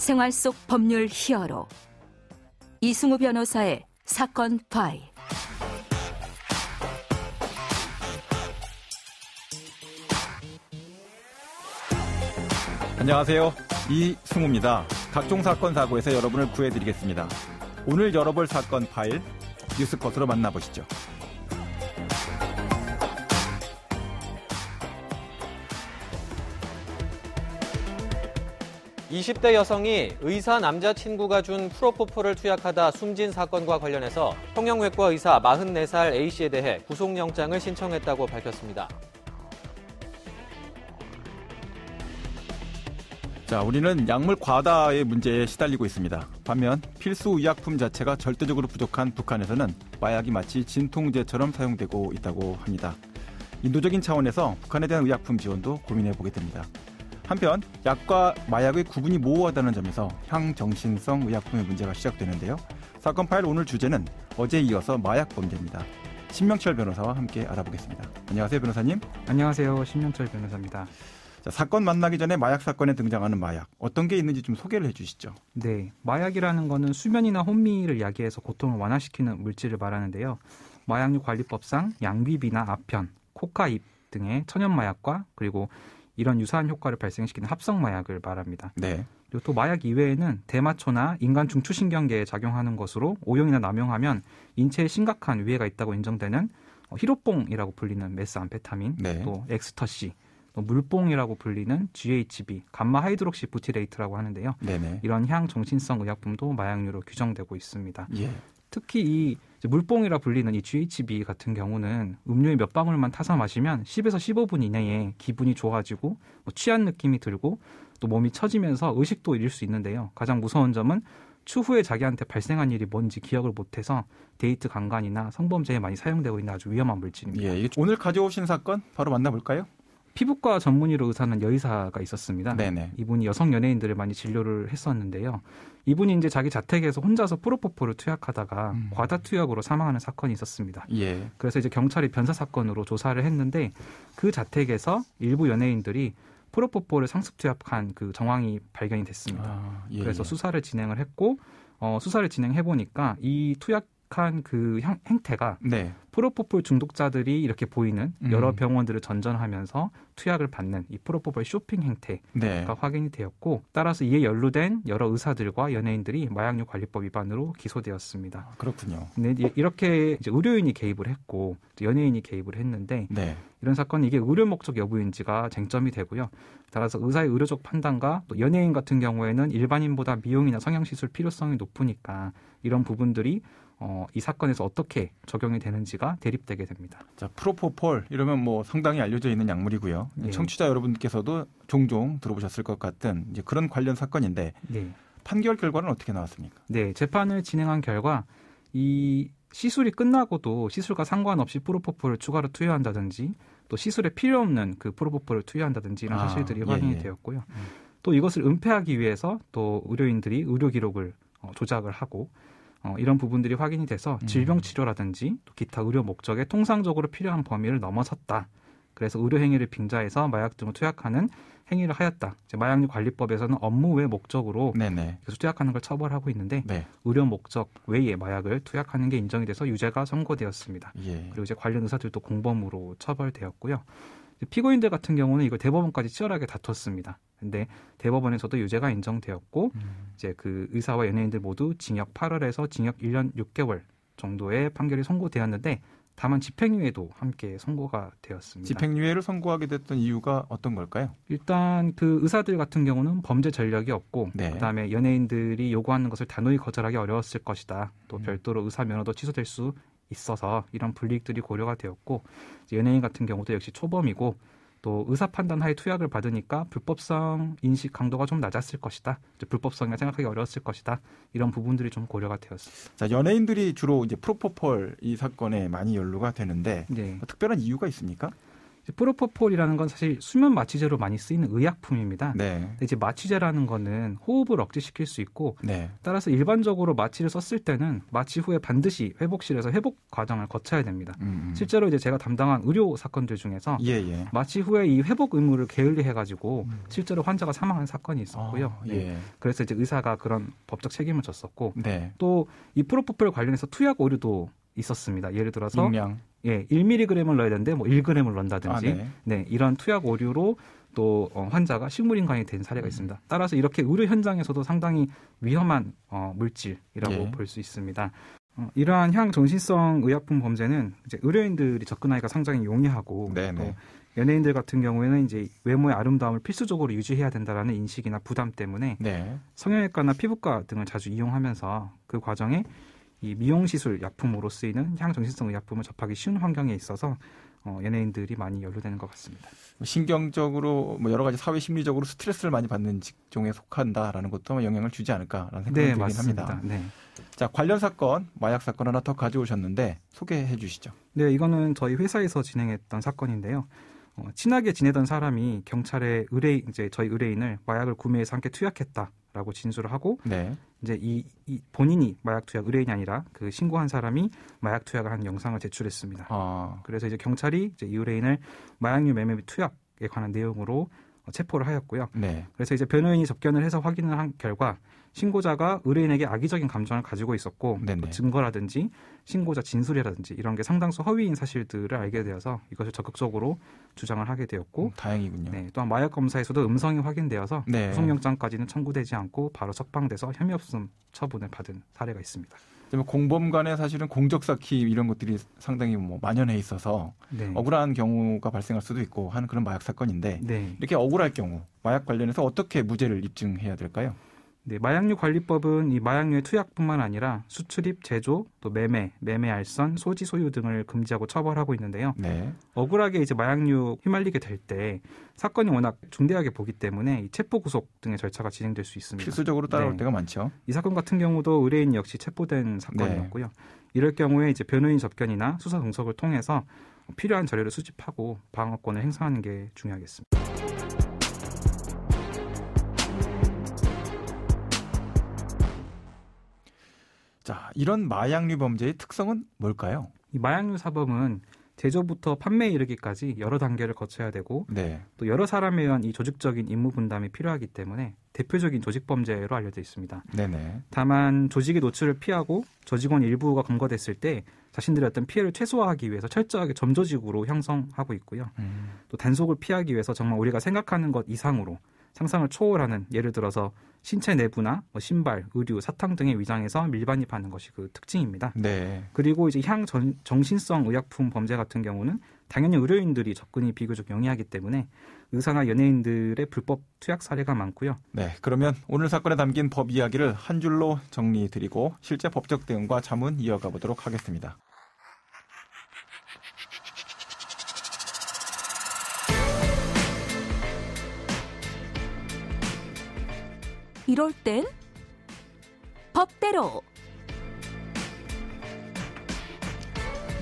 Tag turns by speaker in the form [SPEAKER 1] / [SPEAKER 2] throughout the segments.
[SPEAKER 1] 생활 속 법률 히어로 이승우 변호사의 사건 파일.
[SPEAKER 2] 안녕하세요. 이승우입니다. 각종 사건 사고에서 여러분을 구해드리겠습니다. 오늘 열어볼 사건 파일 뉴스컷으로 만나보시죠.
[SPEAKER 3] 20대 여성이 의사 남자친구가 준 프로포폴을 투약하다 숨진 사건과 관련해서 성형외과 의사 44살 A씨에 대해 구속영장을 신청했다고 밝혔습니다.
[SPEAKER 2] 자, 우리는 약물 과다의 문제에 시달리고 있습니다. 반면 필수 의약품 자체가 절대적으로 부족한 북한에서는 마약이 마치 진통제처럼 사용되고 있다고 합니다. 인도적인 차원에서 북한에 대한 의약품 지원도 고민해보게 됩니다. 한편 약과 마약의 구분이 모호하다는 점에서 향정신성 의약품의 문제가 시작되는데요. 사건 파일 오늘 주제는 어제에 이어서 마약 범죄입니다. 신명철 변호사와 함께 알아보겠습니다. 안녕하세요, 변호사님.
[SPEAKER 4] 안녕하세요, 신명철 변호사입니다.
[SPEAKER 2] 자, 사건 만나기 전에 마약 사건에 등장하는 마약, 어떤 게 있는지 좀 소개를 해주시죠.
[SPEAKER 4] 네, 마약이라는 거는 수면이나 혼미를 야기해서 고통을 완화시키는 물질을 말하는데요. 마약류 관리법상 양비비나 아편, 코카잎 등의 천연마약과 그리고 이런 유사한 효과를 발생시키는 합성마약을 말합니다.
[SPEAKER 2] 네.
[SPEAKER 4] 그리고 또 마약 이외에는 대마초나 인간 중추신경계에 작용하는 것으로 오용이나 남용하면 인체에 심각한 위해가 있다고 인정되는 히로뽕이라고 불리는 메스암페타민,
[SPEAKER 2] 네.
[SPEAKER 4] 또 엑스터시, 또 물뽕이라고 불리는 GHB, 감마 하이드록시 부티레이트라고 하는데요.
[SPEAKER 2] 네네.
[SPEAKER 4] 이런 향정신성 의약품도 마약류로 규정되고 있습니다.
[SPEAKER 2] 예. 특히
[SPEAKER 4] 이 물뽕이라 불리는 이 GHB 같은 경우는 음료에 몇 방울만 타서 마시면 10에서 15분 이내에 기분이 좋아지고 취한 느낌이 들고 또 몸이 처지면서 의식도 잃을 수 있는데요. 가장 무서운 점은 추후에 자기한테 발생한 일이 뭔지 기억을 못해서 데이트 강간이나 성범죄에 많이 사용되고 있는 아주 위험한 물질입니다.
[SPEAKER 2] 예, 오늘 가져오신 사건 바로 만나볼까요?
[SPEAKER 4] 피부과 전문의로 의사는 여의사가 있었습니다.
[SPEAKER 2] 네네.
[SPEAKER 4] 이분이 여성 연예인들을 많이 진료를 했었는데요. 이분이 이제 자기 자택에서 혼자서 프로포폴을 투약하다가 과다 투약으로 사망하는 사건이 있었습니다.
[SPEAKER 2] 예.
[SPEAKER 4] 그래서 이제 경찰이 변사 사건으로 조사를 했는데 그 자택에서 일부 연예인들이 프로포폴을 상습 투약한 그 정황이 발견이 됐습니다.
[SPEAKER 2] 예.
[SPEAKER 4] 그래서 수사를 진행을 했고 수사를 진행해 보니까 이 투약한 그 행태가
[SPEAKER 2] 네.
[SPEAKER 4] 프로포폴 중독자들이 이렇게 보이는 여러 병원들을 전전하면서 투약을 받는 이 프로포폴 쇼핑 행태가
[SPEAKER 2] 네.
[SPEAKER 4] 확인이 되었고 따라서 이에 연루된 여러 의사들과 연예인들이 마약류 관리법 위반으로 기소되었습니다.
[SPEAKER 2] 그렇군요.
[SPEAKER 4] 근데 이렇게 이제 의료인이 개입을 했고 연예인이 개입을 했는데
[SPEAKER 2] 네.
[SPEAKER 4] 이런 사건은 이게 의료 목적 여부인지가 쟁점이 되고요. 따라서 의사의 의료적 판단과 또 연예인 같은 경우에는 일반인보다 미용이나 성형시술 필요성이 높으니까 이런 부분들이 이 사건에서 어떻게 적용이 되는지가 대립되게 됩니다.
[SPEAKER 2] 자, 프로포폴 이러면 뭐 상당히 알려져 있는 약물이고요.
[SPEAKER 4] 네.
[SPEAKER 2] 청취자 여러분께서도 종종 들어보셨을 것 같은 이제 그런 관련 사건인데
[SPEAKER 4] 네.
[SPEAKER 2] 판결 결과는 어떻게 나왔습니까?
[SPEAKER 4] 네, 재판을 진행한 결과 이 시술이 끝나고도 시술과 상관없이 프로포폴을 추가로 투여한다든지 또 시술에 필요 없는 그 프로포폴을 투여한다든지 이런 사실들이 확인이 되었고요. 또 이것을 은폐하기 위해서 또 의료인들이 의료 기록을 조작을 하고 이런 부분들이 확인이 돼서 질병 치료라든지 또 기타 의료 목적에 통상적으로 필요한 범위를 넘어섰다. 그래서 의료 행위를 빙자해서 마약 등을 투약하는 행위를 하였다. 이제 마약류 관리법에서는 업무 외 목적으로 계속 투약하는 걸 처벌하고 있는데
[SPEAKER 2] 네.
[SPEAKER 4] 의료 목적 외에 마약을 투약하는 게 인정이 돼서 유죄가 선고되었습니다.
[SPEAKER 2] 예.
[SPEAKER 4] 그리고 이제 관련 의사들도 공범으로 처벌되었고요. 피고인들 같은 경우는 이거 대법원까지 치열하게 다퉜습니다. 근데 대법원에서도 유죄가 인정되었고 이제 그 의사와 연예인들 모두 징역 8월에서 징역 1년 6개월 정도의 판결이 선고되었는데 다만 집행유예도 함께 선고가 되었습니다.
[SPEAKER 2] 집행유예를 선고하게 됐던 이유가 어떤 걸까요?
[SPEAKER 4] 일단 그 의사들 같은 경우는 범죄 전력이 없고
[SPEAKER 2] 네.
[SPEAKER 4] 그다음에 연예인들이 요구하는 것을 단호히 거절하기 어려웠을 것이다. 또 별도로 의사 면허도 취소될 수 있어서 이런 불이익들이 고려가 되었고 연예인 같은 경우도 역시 초범이고 또 의사 판단하에 투약을 받으니까 불법성 인식 강도가 좀 낮았을 것이다. 불법성이라 생각하기 어려웠을 것이다. 이런 부분들이 좀 고려가 되었습니다.
[SPEAKER 2] 자, 연예인들이 주로 이제 프로포폴 이 사건에 많이 연루가 되는데
[SPEAKER 4] 네.
[SPEAKER 2] 특별한 이유가 있습니까?
[SPEAKER 4] 프로포폴이라는 건 사실 수면 마취제로 많이 쓰이는 의약품입니다.
[SPEAKER 2] 네.
[SPEAKER 4] 근데 이제 마취제라는 거는 호흡을 억제시킬 수 있고
[SPEAKER 2] 네.
[SPEAKER 4] 따라서 일반적으로 마취를 썼을 때는 마취 후에 반드시 회복실에서 회복 과정을 거쳐야 됩니다. 실제로 이제 제가 담당한 의료 사건들 중에서
[SPEAKER 2] 예.
[SPEAKER 4] 마취 후에 이 회복 의무를 게을리해가지고 실제로 환자가 사망한 사건이 있었고요.
[SPEAKER 2] 예.
[SPEAKER 4] 그래서 이제 의사가 그런 법적 책임을 졌었고
[SPEAKER 2] 네.
[SPEAKER 4] 또 이 프로포폴 관련해서 투약 오류도 있었습니다. 예를 들어서
[SPEAKER 2] 용량.
[SPEAKER 4] 1mg을 넣어야 되는데 뭐 1g을 넣는다든지
[SPEAKER 2] 네.
[SPEAKER 4] 이런 투약 오류로 또 환자가 식물인간이 된 사례가 있습니다. 따라서 이렇게 의료 현장에서도 상당히 위험한 물질이라고 볼 수 있습니다. 이러한 향정신성 의약품 범죄는 이제 의료인들이 접근하기가 상당히 용이하고 또 연예인들 같은 경우에는 이제 외모의 아름다움을 필수적으로 유지해야 된다라는 인식이나 부담 때문에 성형외과나 피부과 등을 자주 이용하면서 그 과정에 이 미용시술 약품으로 쓰이는 향정신성 의약품을 접하기 쉬운 환경에 있어서 연예인들이 많이 연루되는 것 같습니다.
[SPEAKER 2] 신경적으로 여러 가지 사회 심리적으로 스트레스를 많이 받는 직종에 속한다라는 것도 영향을 주지 않을까라는 생각이 들긴 합니다.
[SPEAKER 4] 네.
[SPEAKER 2] 자, 관련 사건, 마약 사건 하나 더 가져오셨는데 소개해 주시죠.
[SPEAKER 4] 네, 이거는 저희 회사에서 진행했던 사건인데요. 친하게 지내던 사람이 경찰에 저희 의뢰인을 마약을 구매해서 함께 투약했다라고 진술을 하고 이제 이 본인이 마약 투약 의뢰인이 아니라 그 신고한 사람이 마약 투약을 한 영상을 제출했습니다. 그래서 이제 경찰이 이제 이 의뢰인을 마약류 매매 및 투약에 관한 내용으로 체포를 하였고요. 그래서 이제 변호인이 접견을 해서 확인을 한 결과 신고자가 의뢰인에게 악의적인 감정을 가지고 있었고 또 증거라든지 신고자 진술이라든지 이런 게 상당수 허위인 사실들을 알게 되어서 이것을 적극적으로 주장을 하게 되었고
[SPEAKER 2] 다행이군요.
[SPEAKER 4] 또한 마약 검사에서도 음성이 확인되어서 구속영장까지는 청구되지 않고 바로 석방돼서 혐의 없음 처분을 받은 사례가 있습니다.
[SPEAKER 2] 공범 간에 사실은 공적 쌓기 이런 것들이 상당히 만연해 있어서 억울한 경우가 발생할 수도 있고 하는 그런 마약 사건인데 이렇게 억울할 경우 마약 관련해서 어떻게 무죄를 입증해야 될까요?
[SPEAKER 4] 네, 마약류 관리법은 이 마약류의 투약뿐만 아니라 수출입, 제조, 또 매매, 알선, 소지, 소유 등을 금지하고 처벌하고 있는데요. 억울하게 이제 마약류 휘말리게 될 때 사건이 워낙 중대하게 보기 때문에 이 체포 구속 등의 절차가 진행될 수 있습니다.
[SPEAKER 2] 필수적으로 따라올 때가 많죠.
[SPEAKER 4] 이 사건 같은 경우도 의뢰인 역시 체포된 사건이었고요. 이럴 경우에 이제 변호인 접견이나 수사 동석을 통해서 필요한 자료를 수집하고 방어권을 행사하는 게 중요하겠습니다.
[SPEAKER 2] 자, 이런 마약류 범죄의 특성은 뭘까요?
[SPEAKER 4] 이 마약류 사범은 제조부터 판매에 이르기까지 여러 단계를 거쳐야 되고 또 여러 사람에 의한 이 조직적인 임무 분담이 필요하기 때문에 대표적인 조직 범죄로 알려져 있습니다. 다만 조직의 노출을 피하고 조직원 일부가 검거됐을 때 자신들의 어떤 피해를 최소화하기 위해서 철저하게 점조직으로 형성하고 있고요. 또 단속을 피하기 위해서 정말 우리가 생각하는 것 이상으로 상상을 초월하는, 예를 들어서 신체 내부나 신발, 의류, 사탕 등의 위장에서 밀반입하는 것이 그 특징입니다. 그리고 이제 향정신성 의약품 범죄 같은 경우는 당연히 의료인들이 접근이 비교적 용이하기 때문에 의사나 연예인들의 불법 투약 사례가 많고요.
[SPEAKER 2] 그러면 오늘 사건에 담긴 법 이야기를 한 줄로 정리해드리고 실제 법적 대응과 자문 이어가 보도록 하겠습니다.
[SPEAKER 1] 이럴 땐 법대로.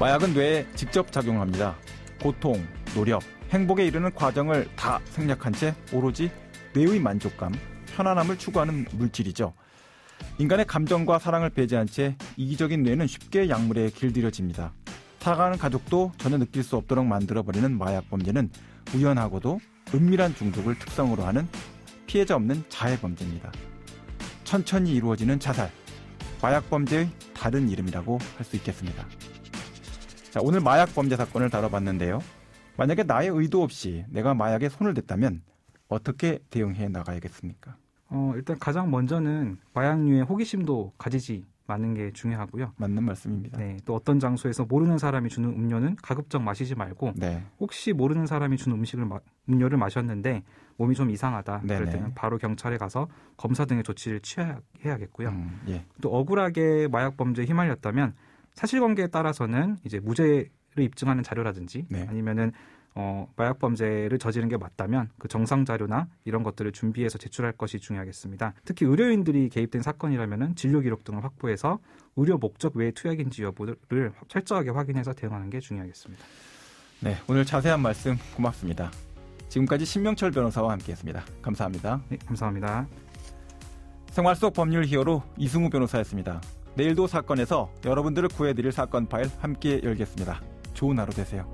[SPEAKER 2] 마약은 뇌에 직접 작용합니다. 고통, 노력, 행복에 이르는 과정을 다 생략한 채 오로지 뇌의 만족감, 편안함을 추구하는 물질이죠. 인간의 감정과 사랑을 배제한 채 이기적인 뇌는 쉽게 약물에 길들여집니다. 살아가는 가족도 전혀 느낄 수 없도록 만들어버리는 마약 범죄는 우연하고도 은밀한 중독을 특성으로 하는 피해자 없는 자해 범죄입니다. 천천히 이루어지는 자살, 마약 범죄의 다른 이름이라고 할 수 있겠습니다. 자, 오늘 마약 범죄 사건을 다뤄봤는데요. 만약에 나의 의도 없이 내가 마약에 손을 댔다면 어떻게 대응해 나가야겠습니까?
[SPEAKER 4] 일단 가장 먼저는 마약류에 호기심도 가지지 않는 게 중요하고요.
[SPEAKER 2] 맞는 말씀입니다.
[SPEAKER 4] 또 어떤 장소에서 모르는 사람이 주는 음료는 가급적 마시지 말고 혹시 모르는 사람이 주는 음료를 마셨는데 몸이 좀 이상하다. 그럴 때는 바로 경찰에 가서 검사 등의 조치를 취해야겠고요. 또 억울하게 마약 범죄에 휘말렸다면 사실관계에 따라서는 이제 무죄를 입증하는 자료라든지 아니면은 마약 범죄를 저지른 게 맞다면 그 정상 자료나 이런 것들을 준비해서 제출할 것이 중요하겠습니다. 특히 의료인들이 개입된 사건이라면은 진료 기록 등을 확보해서 의료 목적 외의 투약인지 여부를 철저하게 확인해서 대응하는 게 중요하겠습니다.
[SPEAKER 2] 네, 오늘 자세한 말씀 고맙습니다. 지금까지 신명철 변호사와 함께했습니다. 감사합니다.
[SPEAKER 4] 네, 감사합니다.
[SPEAKER 2] 생활 속 법률 히어로 이승우 변호사였습니다. 내일도 사건에서 여러분들을 구해드릴 사건 파일 함께 열겠습니다. 좋은 하루 되세요.